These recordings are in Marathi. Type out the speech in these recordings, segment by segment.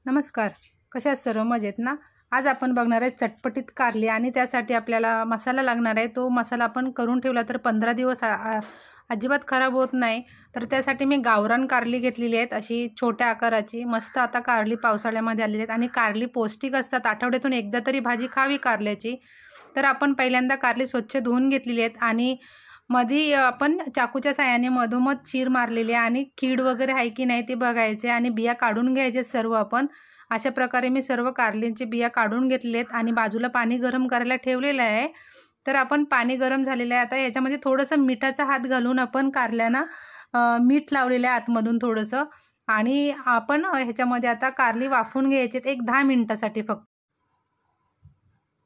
नमस्कार, कशा आहात सर्व? मजेत ना? आज आपण बघणार आहे चटपटीत कारली आणि त्यासाठी आपल्याला मसाला लागणार आहे। तो मसाला आपण करून ठेवला तर 15 दिवस अजिबात खराब होत नाही। तर त्यासाठी मी गावरान कारली घेतलेली आहेत, अशी छोट्या आकाराची। मस्त आता कारली पावसाळ्यामध्ये आलेली आहेत आणि कारली पौष्टिक असतात, आठवड्यातून एकदा तरी भाजी खावी कारल्याची। तर आपण पहिल्यांदा कारली स्वच्छ धुवून घेतलेली आहेत आणि मध्ये आपण चाकूच्या साहाय्याने मधोमध चीर मारलेली आहे आणि कीड वगैरे आहे की नाही ते बघायचे आणि बिया काढून घ्यायचे सर्व आपण। अशा प्रकारे मी सर्व कारलींची बिया काढून घेतलेले आहेत आणि बाजूला पाणी गरम करायला ठेवलेलं आहे। तर आपण पाणी गरम झालेलं आहे, आता याच्यामध्ये थोडंसं मिठाचा हात घालून आपण कारल्यांना मीठ लावलेलं आहे आतमधून थोडंसं, आणि आपण ह्याच्यामध्ये आता कारली वाफवून घ्यायची एक 10 मिनिटासाठी फक्त।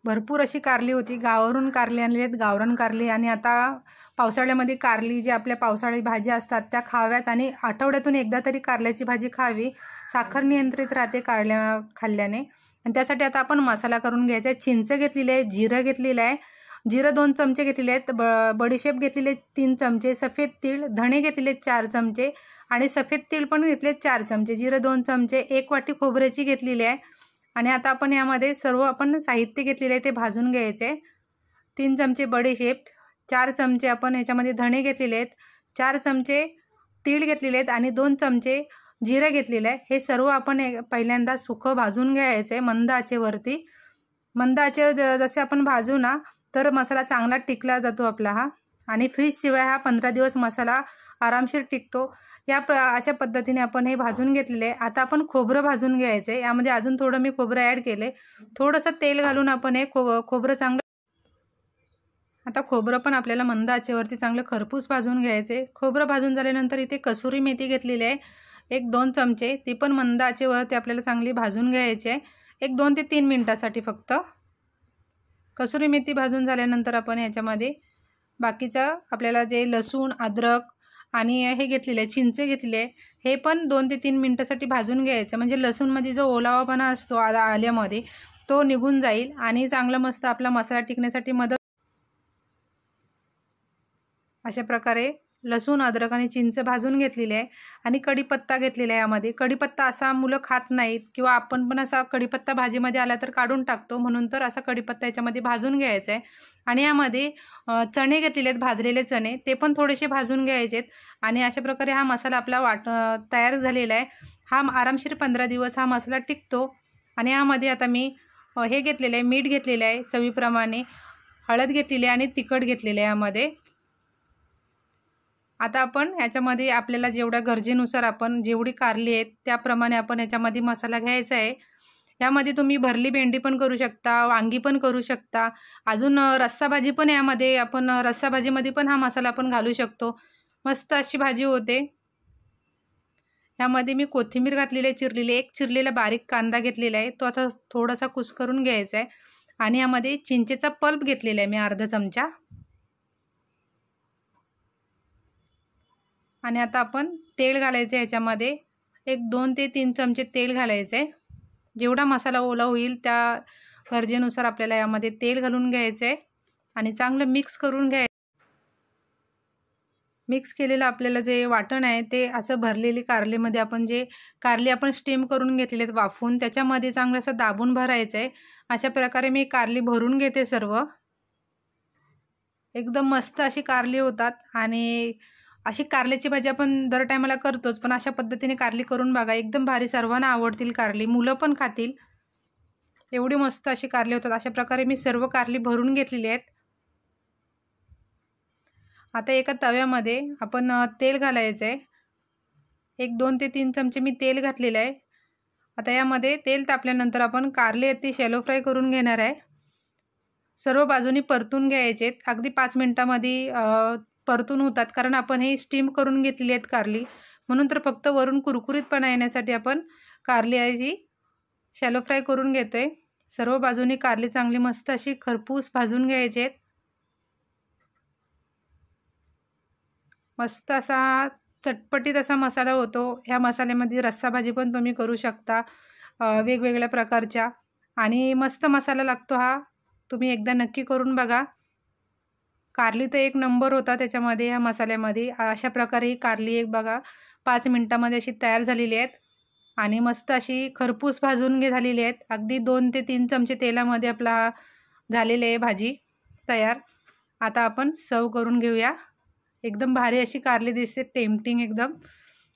भरपूर अशी कारली होती, गावावरून कारली आणली आहेत, गावरान कारली। आणि आता पावसाळ्यामध्ये कारली जी आपल्या पावसाळी भाज्या असतात त्या खाव्याच आणि आठवड्यातून एकदा तरी कारल्याची भाजी खावी, साखर नियंत्रित राहते कारल्या खाल्ल्याने। आणि त्यासाठी आता आपण मसाला करून घ्यायचा आहे। चिंच घेतलेली आहे, जिरं घेतलेलं आहे, जिरं 2 चमचे घेतलेले आहेत, बडीशेप घेतलेले 3 चमचे, सफेद तीळ, धणे घेतलेले 4 चमचे आणि सफेद तीळ पण घेतले 4 चमचे, जिरं 2 चमचे, 1 वाटी खोबऱ्याची घेतलेली आहे। आणि आता आपण यामध्ये सर्व आपण साहित्य घेतलेले आहे ते भाजून घ्यायचे। 3 चमचे बडीशेप, 4 चमचे आपण ह्याच्यामध्ये धणे घेतलेले आहेत, 4 चमचे तीळ घेतलेले आहेत आणि 2 चमचे जिरं घेतलेलं आहे। हे सर्व आपण पहिल्यांदा सुकं भाजून घ्यायचे मंद आचेवरती। मंद आचेवर जसे आपण भाजू ना तर मसाला चांगला टिकला जातो आपला हा, आणि फ्रीज शिवाय हा 15 दिवस मसाला आरामशीर टिकतो। अशा पद्धतीने आपण हे भाजून घेतलेले आहे। आता आपण खोबरं भाजून घ्यायचे, यामध्ये अजून थोडं मी खोबरं ॲड केले, थोडंसं तेल घालून आपण हे खोबरं चांगलं, आता खोबरं पण आपल्याला मंद आचेवरती चांगलं खरपूस भाजून घ्यायचे। खोबरं भाजून झाल्यानंतर इथे कसुरी मेथी घेतलेली आहे 1-2 चमचे, ती पण मंद आचेवरती आपल्याला चांगली भाजून घ्यायची आहे 1-2 ते 3 मिनिटासाठी फक्त। कसुरी मेथी भाजून झाल्यानंतर आपण याच्यामध्ये बाकीचं आपल्याला जे लसूण, अद्रक आणि हे घेतलेले आहे, चिंच घेतलेले आहे, हे पण 2 ते 3 मिनिटासाठी भाजून घ्यायचं, म्हणजे लसूणमध्ये जो ओलावापणा असतो आल्यामध्ये तो निघून जाईल आणि चांगला मस्त आपला मसाला टिकण्यासाठी मदत। अशा प्रकारे लसूण, अद्रक आणि चिंच भाजून घेतलेली आहे आणि कढीपत्ता घेतलेला आहे। यामध्ये कढीपत्ता असा मुलं खात नाहीत किंवा आपण पण असा कढीपत्ता भाजीमध्ये आला तर काढून टाकतो, म्हणून तर असा कढीपत्ता याच्यामध्ये भाजून घ्यायचा आहे। आणि यामध्ये चणे घेतलेले आहेत, भाजलेले चणे, ते पण थोडेसे भाजून घ्यायचे आहेत। आणि अशा प्रकारे हा मसाला आपला तयार झालेला आहे। हा आरामशीर 15 दिवस हा मसाला टिकतो। आणि यामध्ये आता मी हे घेतलेलं आहे, मीठ घेतलेलं आहे चवीप्रमाणे, हळद घेतलेली आहे आणि तिखट घेतलेलं आहे यामध्ये। आता आपण ह्याच्यामध्ये आपल्याला जेवढ्या गरजेनुसार आपण जेवढी कारली आहेत त्याप्रमाणे आपण ह्याच्यामध्ये मसाला घ्यायचा आहे। यामध्ये तुम्ही भरली भेंडी पण करू शकता, वांगी पण करू शकता, अजून रस्सा भाजी पण यामध्ये आपण रस्सा भाजीमध्ये पण हा मसाला आपण घालू शकतो, मस्त अशी भाजी होते। यामध्ये मी कोथिंबीर घातलेली आहे चिरलेली, एक चिरलेला बारीक कांदा घेतलेला आहे, तो आता थोडासा कुस्करून घ्यायचा आहे। आणि यामध्ये चिंचेचा पल्प घेतलेला आहे मी अर्धा चमचा। आणि आता आपण तेल घालायचं आहे ह्याच्यामध्ये, 1-2 ते 3 चमचे तेल घालायचं आहे। जेवढा मसाला ओला होईल त्या गरजेनुसार आपल्याला यामध्ये तेल घालून घ्यायचं आहे आणि चांगलं मिक्स करून घ्यायचं। मिक्स केलेलं आपल्याला जे वाटण आहे ते असं भरलेली कारलीमध्ये आपण जे कारली आपण स्टीम करून घेतलेले आहेत वाफवून, त्याच्यामध्ये चांगलं असं दाबून भरायचं आहे। अशा प्रकारे मी कारली भरून घेते सर्व, एकदम मस्त अशी कारली होतात। आणि अशी कारल्याची भाजी आपण दर टायमाला करतोच, पण अशा पद्धतीने कारली करून बघा, एकदम भारी, सर्वांना आवडतील कारली, मुलं पण खातील, एवढी मस्त अशी कारली होतात। अशा प्रकारे मी सर्व कारली भरून घेतलेली आहेत। आता एका तव्यामध्ये आपण तेल घालायचं आहे, 1-2 ते 3 चमचे मी तेल घातलेलं आहे। आता यामध्ये तेल तापल्यानंतर आपण कारली ती शॅलो फ्राय करून घेणार आहे, सर्व बाजूनी परतून घ्यायचे, अगदी 5 मिनिटांमध्ये परतून होतात, कारण आपण हे स्टीम करून घेतलेली आहेत कारली, म्हणून तर फक्त वरून कुरकुरीतपणा येण्यासाठी आपण कारली आहे ही शॅलो फ्राय करून घेतोय। सर्व बाजूनी कारली चांगली मस्त अशी खरपूस भाजून घ्यायचे आहेत। मस्त असा चटपटीत असा मसाला होतो। ह्या मसाल्यामध्ये रस्सा भाजी पण तुम्ही करू शकता वेगवेगळ्या प्रकारच्या, आणि मस्त मसाला लागतो हा, तुम्ही एकदा नक्की करून बघा। कारली तर एक नंबर होता त्याच्यामध्ये, ह्या मसाल्यामध्ये. अशा प्रकारे ही कारली एक बघा 5 मिनिटामध्ये अशी तयार झालेली आहेत आणि मस्त अशी खरपूस भाजून झालेली आहेत. अगदी 2 ते 3 चमचे तेलामध्ये आपला झालेली आहे भाजी तयार. आता आपण सर्व करून घेऊया. एकदम भारी अशी कारली दिसते, टेम्पटिंग एकदम.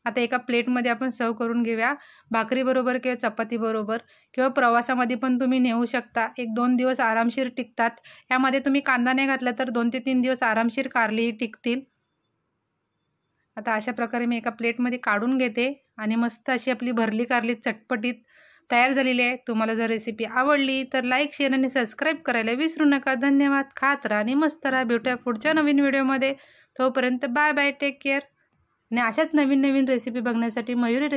आता एका प्लेटमध्ये आपण सर्व करून घेऊया. भाकरीबरोबर किंवा चपातीबरोबर किंवा प्रवासामध्ये पण तुम्ही नेऊ शकता. 1-2 दिवस आरामशीर टिकतात. यामध्ये तुम्ही कांदा नाही घातला तर 2 ते 3 दिवस आरामशीर कारली टिकतील. आता अशा प्रकारे मी एका प्लेटमध्ये काढून घेते आणि मस्त अशी आपली भरली कारली चटपटीत तयार झालेली आहे. तुम्हाला जर रेसिपी आवडली तर लाईक, शेअर आणि सबस्क्राईब करायला विसरू नका. धन्यवाद. खात राहा आणि मस्त राहा. भेटूया पुढच्या नवीन व्हिडिओमध्ये. तोपर्यंत बाय बाय, टेक केअर. आणि अशाच नवीन नवीन रेसिपी बघण्यासाठी मयुरी